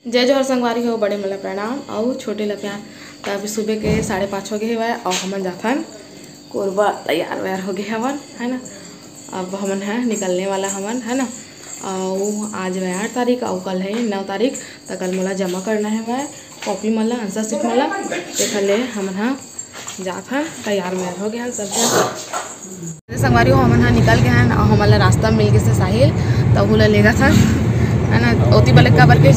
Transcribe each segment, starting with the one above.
जय जोहर संगवारी हो, बड़े मला प्रणाम और छोटे ला प्यार। तो अभी सुबह के 5:30 हो गए हुआ और हमन जाथन कोरबा तैयार व्यार हो गए हवन है ना। अब हमन है निकलने वाला हमन है ना। और आज 8 तारीख और कल है 9 तारीख। तो कल मोला जमा करना है वह कॉपी मला आंसर सीट मला देखले हमन हाँ जाथन तैयार व्यार हो गया सब संगवारी हो। हमन हाँ निकल गए हैं और हमारा रास्ता मिल गए से साहिल तो वो लेगा था है ना। ओती बले का के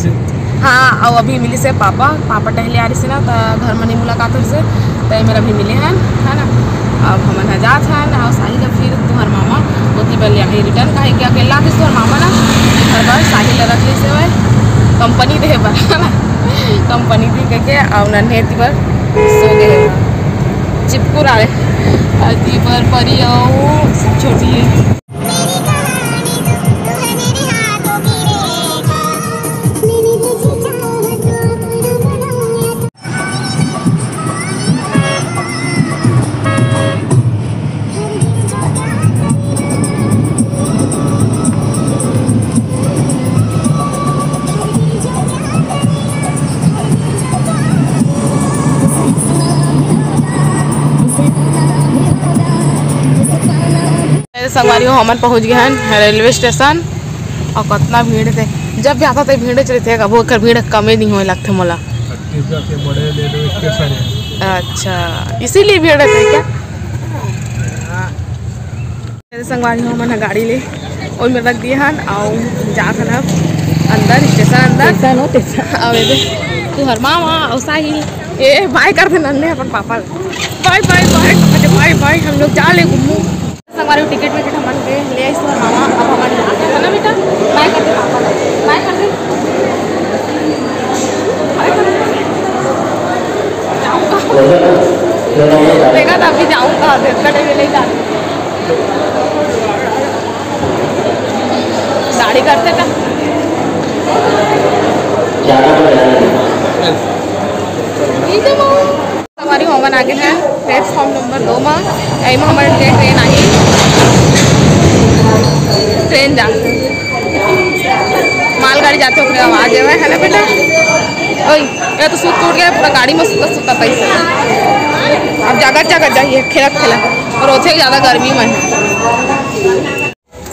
हाँ। और अभी मिली से पापा टहले आ रही से ना तो घर में नहीं मुलाकात हो से तो मेरा भी मिले हैं है ना। अब हम जात हैं और साहिल का फिर तुम्हार मामा ओती बल यहाँ रिटर्न का है क्या अकेला किस तुम्हार मामा ना घर पर साहिल रख ली से कंपनी दे पर है ना। कंपनी दी कह के और नन्हे पर सो गए चिपकुर आ रहे पर परी और छोटी संगवारी हो। हमन पहुँच गए हैं रेलवे स्टेशन और कितना भीड़ थे। जब भी आता तो भीड़ चलते वो कर भीड़ कमे नहीं हो लगते मोला। अच्छा इसीलिए भीड़ रहते क्या संगवारी हो। हमन गाड़ी ले और में रख दिए हैं और जाकर अंदर स्टेशन अंदर तू हर मामा और साहिल ए बाय कर दे नन्हे अपन पापा bye bye bye bye bye. हम लोग जा ले घूमू हमारे टिकट हमन के ले आई तो मामा। अब हमारे जाते हैं ना बेटा बाय कर दे पापा बाय कर दे देखा था अभी जाऊँगा कटे में नहीं जाती गाड़ी करते था हमारी होमन आगे है प्लेटफॉर्म नंबर 2 में यही में हमारे ट्रेन आई ट्रेन जा मालगाड़ी जाते हो आवाज है ना बेटा। ओए ये तो सूत टूट गया पूरा गाड़ी में सुता सुता पैसा। अब जाकर जाइए खेला और उसे ज़्यादा गर्मी में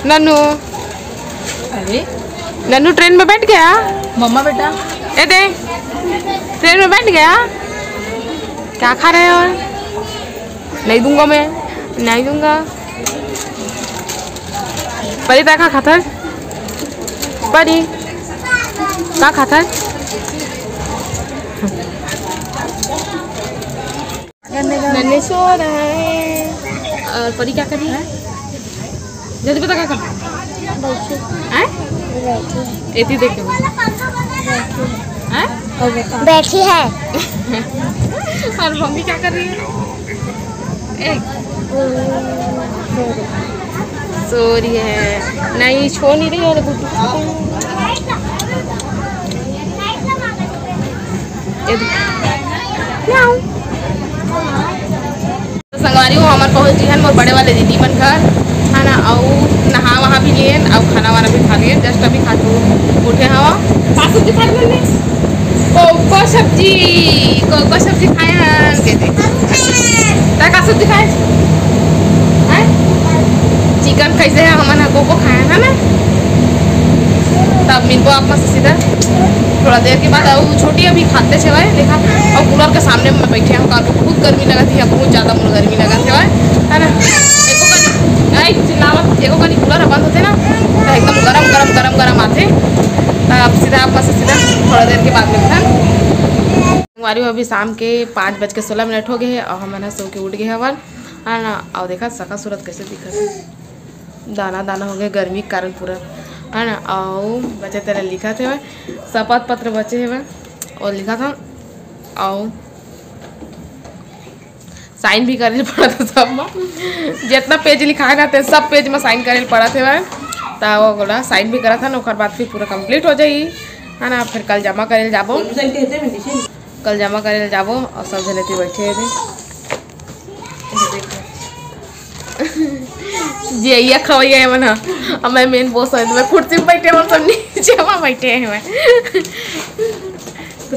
नन्नू अरे नन्नू ट्रेन में बैठ गया मम्मा बेटा ए दे ट्रेन में बैठ गया। क्या खा रहे हो? नहीं दूंगा मैं नहीं दूंगा। परी क्या खाता है? परी क्या खाता है? नन्हे सो रहा है और परी क्या कर रही है? जल्दी पता क्या कर एती देख बैठी है और मम्मी क्या कर रही है? सो रही है नहीं छो नहीं रही है तो संगवारी हो हमारे पहुँच गई है मोर बड़े वाले दीदी बन घर है ना। और नहा वहाँ भी लिए और खाना वाना भी खा लिए जस्ट अभी खा उठे हवा सब्जी खा कोको सब्जी खाए हैं क्या सब्जी खाए चिकन कैसे है हमने कोको खाया है ना। तब मिलबो आप मस्त सीधा थोड़ा देर के बाद और छोटी अभी खाते थे भाई देखा और कूलर के सामने में बैठे हैं काफी बहुत गर्मी लगा थी बहुत ज़्यादा मुझे गर्मी लगा थी है ना। एको का कूलर बंद होते ना तो एकदम गरम आते। अब सीधा आप मस्त सीधा थोड़ा देर के बाद मिलता हमारी अभी शाम के 5:16 हो गए और हमने सो के उठ गए हवन है ना। और देखा सका सूरत कैसे दिखा है दाना हो गए गर्मी के कारण पूरा है ना। और बच्चे तेरा लिखा थे शपथ पत्र बचे है और लिखा था और साइन भी करे पड़ा था सब में जितना पेज लिखा रहते सब पेज में साइन करे पड़ा थे वह तो वो बोला साइन भी करा था ना और बाद फिर पूरा कंप्लीट हो जाएगी है ना। फिर कल जमा करे जाबो और सब जने बैठे ये ये खवैया है मना मैं मेन बॉस है मैं कुर्सी पे बैठे और सब नीचे में बैठे हैं मैं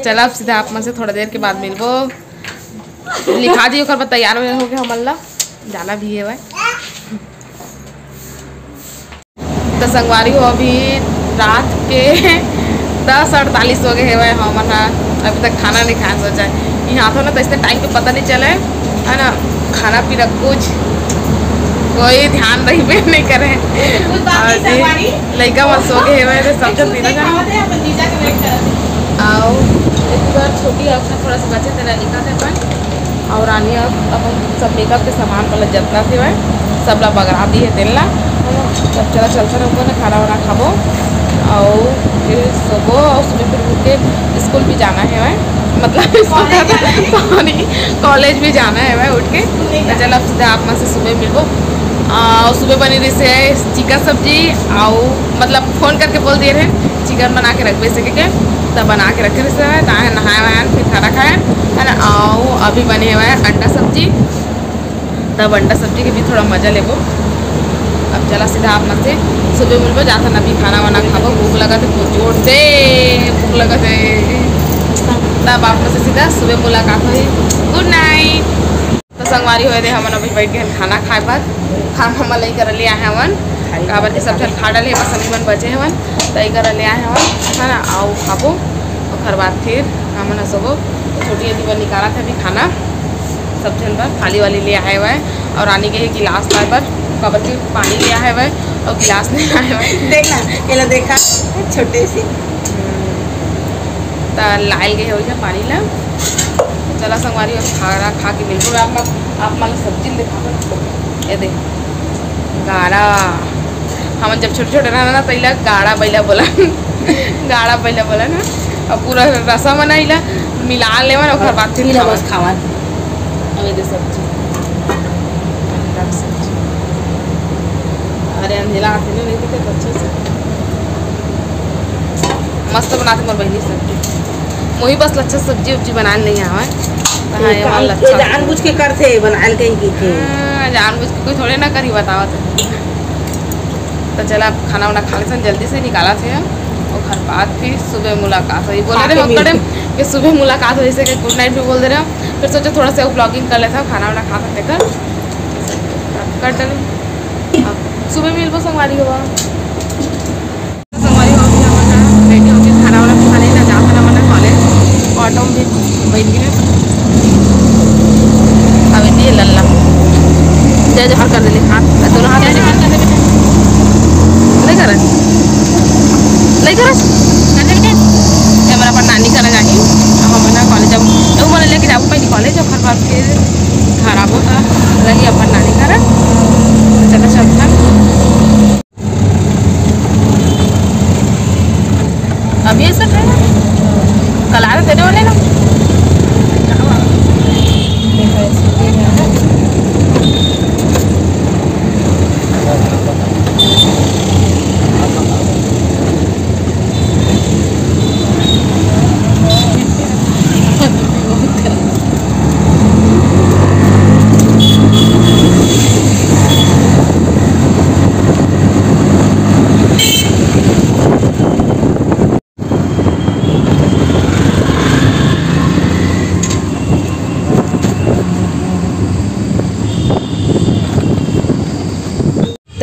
चला अब सीधा आप मन से थोड़ा देर के बाद मिलबो। लिखा दी ओकर तैयार हो गया हमला जाना भी है भाई। तो संगवारी हो अभी रात के 10:48 हो गए है हमन अभी तक खाना नहीं खाया। सोचा यहाँ तो ना तो इससे टाइम पे पता नहीं चले है ना, खाना पीना कुछ कोई ध्यान रही में नहीं करे। लड़का मन सो गए है सब जब पीना आओ एक बार छोटी अक्सर थोड़ा सा बचे तेरा लिखा थे अपन और रानी अब अपन सब मेकअप के सामान वाला जितना थे वह सब ला बगड़ा दी है तेल ला। जब चला चलता रहो ना खाना वाना खाबो और फिर सोबो और सुबह फिर उठ के स्कूल भी जाना है वह, मतलब कॉलेज भी जाना है वह उठ के। तो चलो अब सीधा आप में से सुबह मिलबो। और सुबह बनी रही से चिकन सब्जी और मतलब फ़ोन करके बोल दिए रहे चिकन बना के रख सके के तब बना के रखे रहे ताकि नहाए वहाए फिर खाना खाए है ना। आओ अभी बने हुए हैं अंडा सब्जी, तब अंडा सब्जी के भी थोड़ा मज़ा लेबो। अब चला सीधा आप में से सुबह मिलबो जाता ना भी खाना वाना खाबो। भूख लगा थे बहुत जोर से भूख लगा थे तब आप में से सीधा सुबह मुलाकात हुई। Good night. तो संगवारी हुए थे हमन अभी बैठ गए खाना खाए बाद खाना हम लई कर लिया है हमन काबर के सब खा डाले सभी मन बचे हमन तय कर लिया है हमन है ना। आओ खाबो और बाद फिर हमन हंसबो। छोटी अदी बन निकाला था अभी खाना सब जन पर थाली वाली ले आए हुए और रानी के गिलास लाए पर कबर के पानी ले आए हुए और गिलास नहीं आए हुए देखना ये देखा छोटे से तो लाल गए हो पानी ला। चला संगवारी खाना खा के बिल्कुल आप माला सब्जी दिखा ये देख गाड़ा हम जब छोटे छोटे रहना ना तैला गाड़ा बैला बोला गाड़ा बैला बोला ना और पूरा रसा बनाइला मिला ले और बाद फिर बस खावा अभी दे सब्जी अरे अंधेला आते नहीं दिखे तो अच्छे से मस्त बनाते मोर बहनी सब्जी वही बस अच्छा सब्जी उब्जी बनाने नहीं आवा जानबूझ के करते बनाए कहीं की जानबूझ के कोई थोड़े ना करी बतावा तो चला खाना वाना खा ले जल्दी से निकाला थे और घर बाद फिर सुबह मुलाकात हुई। बोल रहे हम कि सुबह मुलाकात हुई जैसे गुड नाइट भी बोल दे रहे हो फिर सोचे थोड़ा सा ब्लॉगिंग कर लेता खाना वाना खा सकते कर डले सुबह मिलबो संगवारी हुआ संगवारी हो रेडी हो गया खाना वाना खा लेना जाता ना मना कॉलेज ऑटो में भी बैठ गए अब दिए लल्ला जय जहर कर दिले हाथ दोनों हाथ नहीं कर नहीं कर हमारा पर नानी करा जाही हम ना कॉलेज अब तो मैंने लेके जाओ पहले कॉलेज और बाद फिर घर आबो रही अपन नानी करा चलो चलता अभी ऐसा कल आ रहे देने वाले ना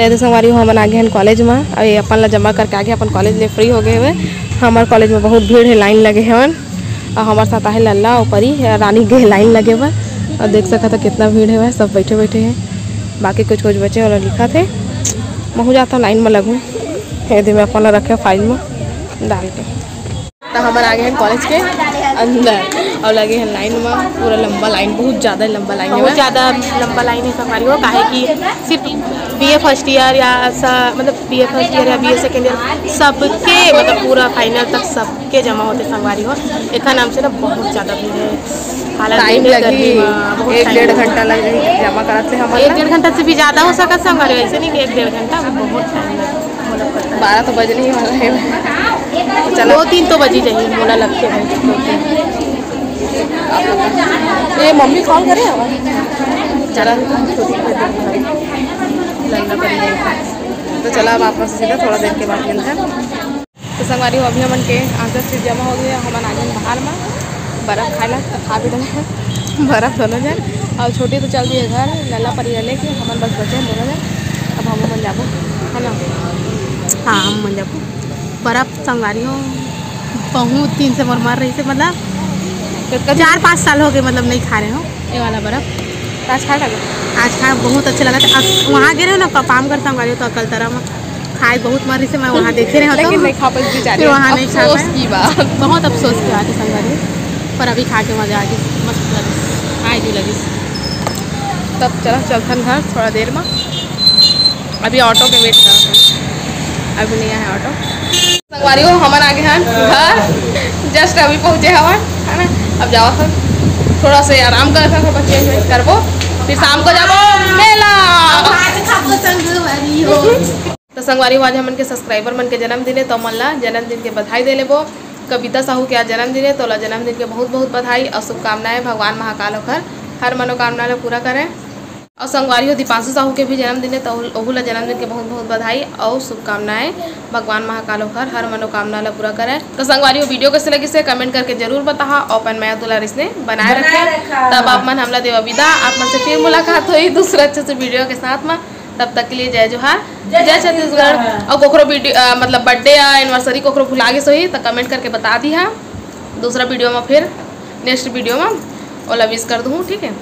तो संगवारी हो हम आ गए हैं कॉलेज में अभी अपन ला जमा करके आगे अपन कॉलेज ले फ्री हो गए हुए। हमारे कॉलेज में बहुत भीड़ है लाइन लगे हैं और हमारे साथ है लल्ला और परी रानी के लाइन लगे हुए और देख सका था कितना भीड़ है सब बैठे बैठे हैं बाकी कुछ कुछ बच्चे वाला लिखा थे मैं हो जाता लाइन में लगूँ यदि मैं अपन रखे फाइल में डाल के। तो हमारे आ गए हैं कॉलेज के अंदर और लगे हैं लाइन में पूरा लंबा लाइन बहुत ज़्यादा लंबा लाइन है बहुत ज़्यादा लंबा लाइन है संगवारी हो काहे कि सिर्फ बीए फर्स्ट ईयर या मतलब बीए फर्स्ट ईयर या बीए सेकेंड ईयर सबके मतलब पूरा फाइनल तक सबके जमा होते संगवारी हो एक नाम से ना बहुत ज़्यादा भीड़ है। टाइम लगी 1-1.5 घंटा लग जमा कराते हम 1-1.5 घंटा से भी ज़्यादा हो सका संगवारी ऐसे नहीं कि 1-1.5 घंटा बहुत टाइम लगा 12 तो बजने ही वाला है चलो 2-3 तो बजी जाइए मोला लगते हैं ये मम्मी कॉल करे चला तो चला अब आपस सीधा थोड़ा देर के बाद मिलता है। तो संगवारी अभी हमन के आंसर से जमा हो गया, हमन आ गए बाहर में बर्फ़ खाए ला, तो खा भी रहे बर्फ़ दोनों जन। और छोटी तो चल दी है घर, लल्ला परिया लेके हमन बस बचे हैं दोनों जन। अब हम जाबो है ना। हाँ हम मन जाबो बर्फ़ संगवारी हो बहुत दिन से मर रही से, मतलब 4-5 साल हो गए मतलब नहीं खा रहे हो ये वाला बर्फ़। आज खा लगे, आज खा बहुत अच्छा लगा था। वहाँ गिरे ना पामगढ़ संगवारी हो तो अकलतरा में खाए बहुत मर रही से, मैं वहाँ देखे रहे हो लेकिन नहीं खा पाई बेचारी, वहाँ नहीं खा पाए की बात। बहुत अफसोस की बात है संगवारी, पर अभी खा के मजा आ गई, मस्त लगी, आई भी लगी। तब चला चलथन घर थोड़ा देर में, अभी ऑटो के वेट कर, अभी नहीं आया ऑटो। संगवारी हो हमन आ गए हैं घर, जस्ट अभी पहुँचे हवन है ना। अब जाओ सर थोड़ा से आराम कर सको, बच्चे करबो, फिर शाम को जाबो मेला। तो संगवारी आज हमन के सब्सक्राइबर मन के जन्मदिन है, तो मन ला जन्मदिन के बधाई दे लेबो। कविता साहू के आज जन्मदिन है, तो ला जन्मदिन के बहुत बहुत बधाई और शुभकामनाएं। भगवान महाकाल होकर हर मनोकामना ला पूरा करें। और संगवारी हो दीपांशु साहू के भी जन्मदिन है, तो ओहू ला जन्मदिन के बहुत बहुत बधाई और शुभकामनाएं। भगवान महाकाल होकर हर मनोकामना ला पूरा करें। तो संगवारी हो वीडियो कैसे लगी से कमेंट करके जरूर बताहा, और अपन मैं दुलार इसने बनाए रखे। तब आप मन हमला देवा विदा, आप मन से फिर मुलाकात हुई दूसरे अच्छे से वीडियो के साथ में। तब तक के लिए जय जोहार, जय छत्तीसगढ़। और कोकरो वीडियो मतलब बर्थडे या एनिवर्सरी कोकरो भुला गए सही तो कमेंट करके बता दी है, दूसरा वीडियो में फिर नेक्स्ट वीडियो में ओला विश कर दूँ, ठीक है।